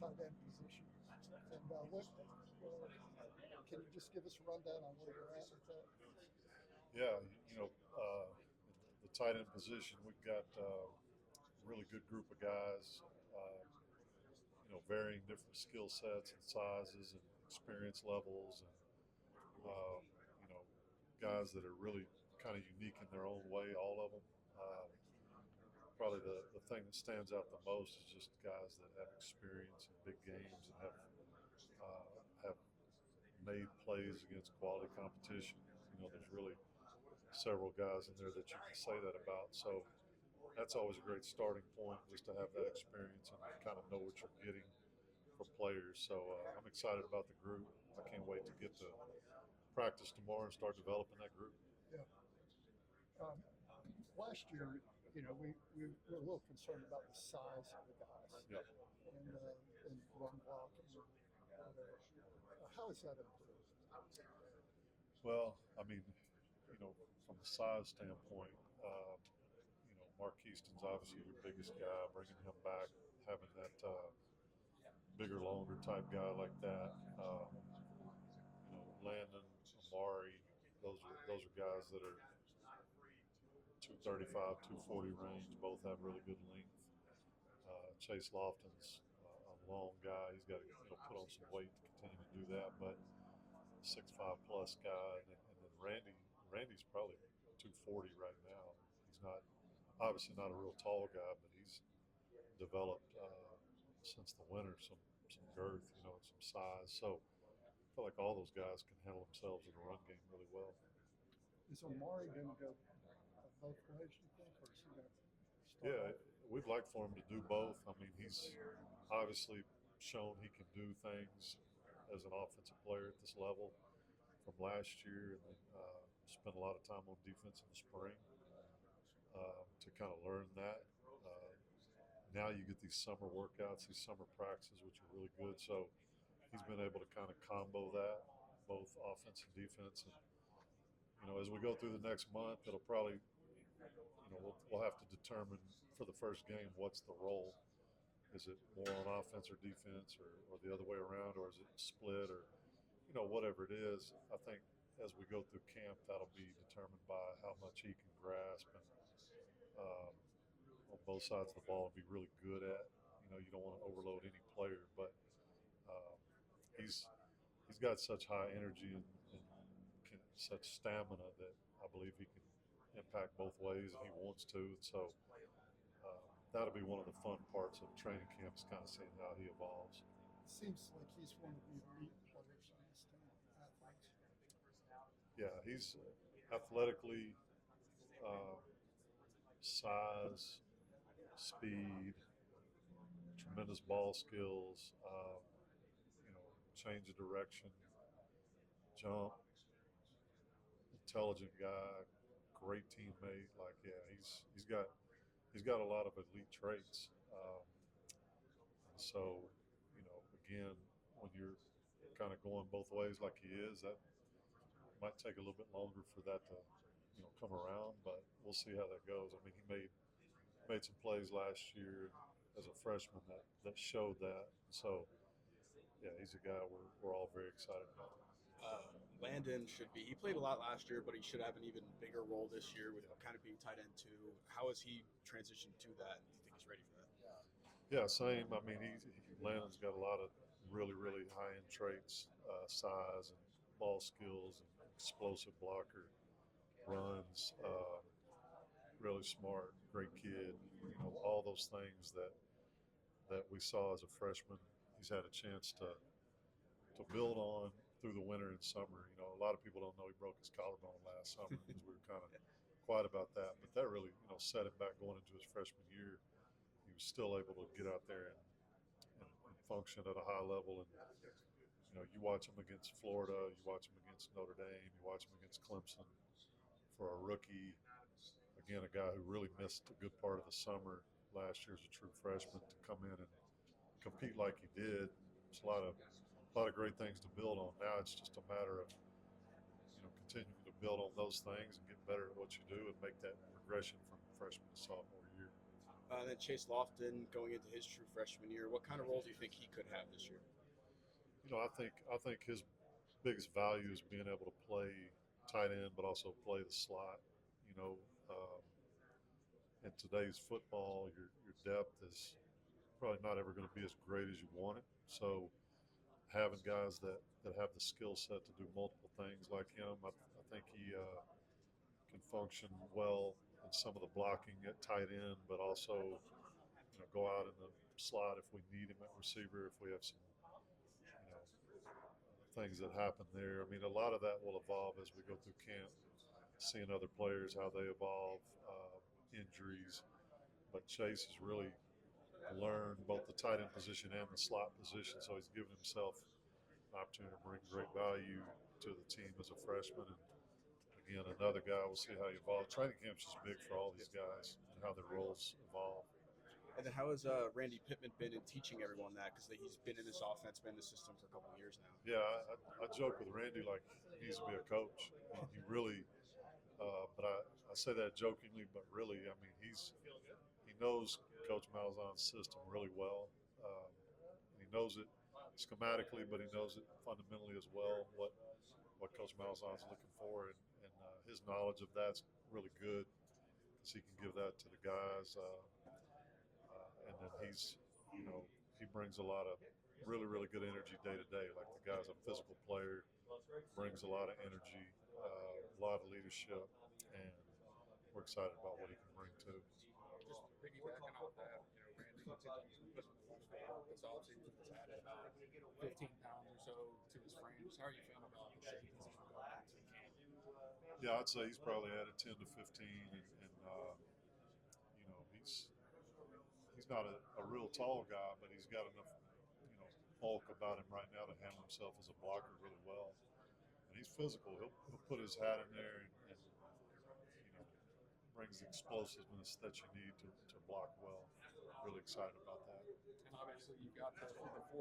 tight end position. And can you just give us a rundown on where you're at with that? Yeah, the tight end position, we've got a really good group of guys, varying different skill sets and sizes and experience levels, and you know, guys that are really kind of unique in their own way, all of them. Probably the thing that stands out the most is just guys that have experience in big games and have made plays against quality competition. There's really several guys in there that you can say that about. So that's always a great starting point, just to have that experience and kind of know what you're getting from players. So I'm excited about the group. I can't wait to get to practice tomorrow and start developing that group. Yeah. Um, Last year, we were a little concerned about the size of the guys Yeah. and run blocking and whatever. How has that improved? Well, I mean, from the size standpoint, Mark Easton's obviously your biggest guy. Bringing him back, having that bigger, longer type guy like that. Landon, Amari, those are guys that are 235, 240 range. Both have really good length. Chase Lofton's a long guy. He's got to put on some weight to continue to do that, but 6'5" plus guy. And then Randy's probably 240 right now. He's not obviously not a real tall guy, but he's developed since the winter some girth, and some size. So I feel like all those guys can handle themselves in the run game really well. Is Omari going to go both ways, you think, or is he going to start Yeah, off? we'd like for him to do both. I mean, he's obviously shown he can do things as an offensive player at this level from last year, and then spent a lot of time on defense in the spring to kind of learn that. Uh, Now you get these summer workouts, these summer practices, which are really good. So he's been able to kind of combo that, both offense and defense. And as we go through the next month, it'll probably, we'll have to determine for the first game what's the role. Is it more on offense or defense, or the other way around, or is it split, or whatever it is. I think as we go through camp, that'll be determined by how much he can grasp and um, on both sides of the ball and be really good at. You don't want to overload any player, but um, he's he's got such high energy and such stamina that I believe he can impact both ways, and he wants to. And so that'll be one of the fun parts of training camp is kind of seeing how he evolves. It seems like he's one of the elite players on this team, athletes. Yeah, he's athletically, uh, size, speed, tremendous ball skills. Change of direction, jump, intelligent guy, great teammate. Like, yeah, he's got a lot of elite traits. And so, again, when you're kind of going both ways like he is, that might take a little bit longer for that to come around. But we'll see how that goes. I mean, he made some plays last year as a freshman that showed that. So yeah, he's a guy we're all very excited about. Landon should be. He played a lot last year, but he should have an even bigger role this year with Yeah. kind of being tight end too. How has he transitioned to that? And do you think he's ready for that? Yeah, same. I mean, Landon's got a lot of really, really high end traits, size and ball skills, and explosive blocker, runs, really smart, great kid. All those things that we saw as a freshman. He's had a chance to build on through the winter and summer. A lot of people don't know he broke his collarbone last summer because we were kind of quiet about that. But that really, set him back going into his freshman year. He was still able to get out there and function at a high level. And you watch him against Florida, you watch him against Notre Dame, you watch him against Clemson. For a rookie, again, a guy who really missed a good part of the summer last year as a true freshman, to come in and compete like he did. It's a lot of great things to build on. Now it's just a matter of continuing to build on those things and get better at what you do and make that progression from freshman to sophomore year. Then Chase Lofton going into his true freshman year. What kind of role do you think he could have this year? I think his biggest value is being able to play tight end, but also play the slot. You know, um, in today's football, your depth is probably not ever going to be as great as you want it. So having guys that have the skill set to do multiple things like him, I think he can function well in some of the blocking at tight end, but also go out in the slot if we need him at receiver, if we have some things that happen there. I mean, a lot of that will evolve as we go through camp, seeing other players how they evolve, injuries. But Chase has really learned both the tight end position and the slot position, so he's given himself an opportunity to bring great value to the team as a freshman. And again, another guy, we'll see how he evolves. Training camp's just big for all these guys and how their roles evolve. And then how has Randy Pittman been in teaching everyone that? Because he's been in this offense, been in the system for a couple of years now. Yeah, I joke with Randy like he needs to be a coach. He really, but I say that jokingly, but really, I mean, he knows Coach Malzahn's system really well. He knows it schematically, but he knows it fundamentally as well. What Coach Malzahn's looking for, and his knowledge of that's really good because he can give that to the guys. And then he brings a lot of really good energy day to day. Like the guy's a physical player, brings a lot of energy, a lot of leadership, and we're excited about what he can bring too. Just piggybacking off that, Randy continues to put in a lot of this offseason. He's added about 15 pounds or so to his frame. Just how are you feeling about the shape he's in going into camp? Yeah, I'd say he's probably added 10 to 15, and he's not a real tall guy, but he's got enough bulk about him right now to handle himself as a blocker really well. And he's physical. He'll put his hat in there and brings the explosiveness that you need to block well. Really excited about that. And obviously, you've got the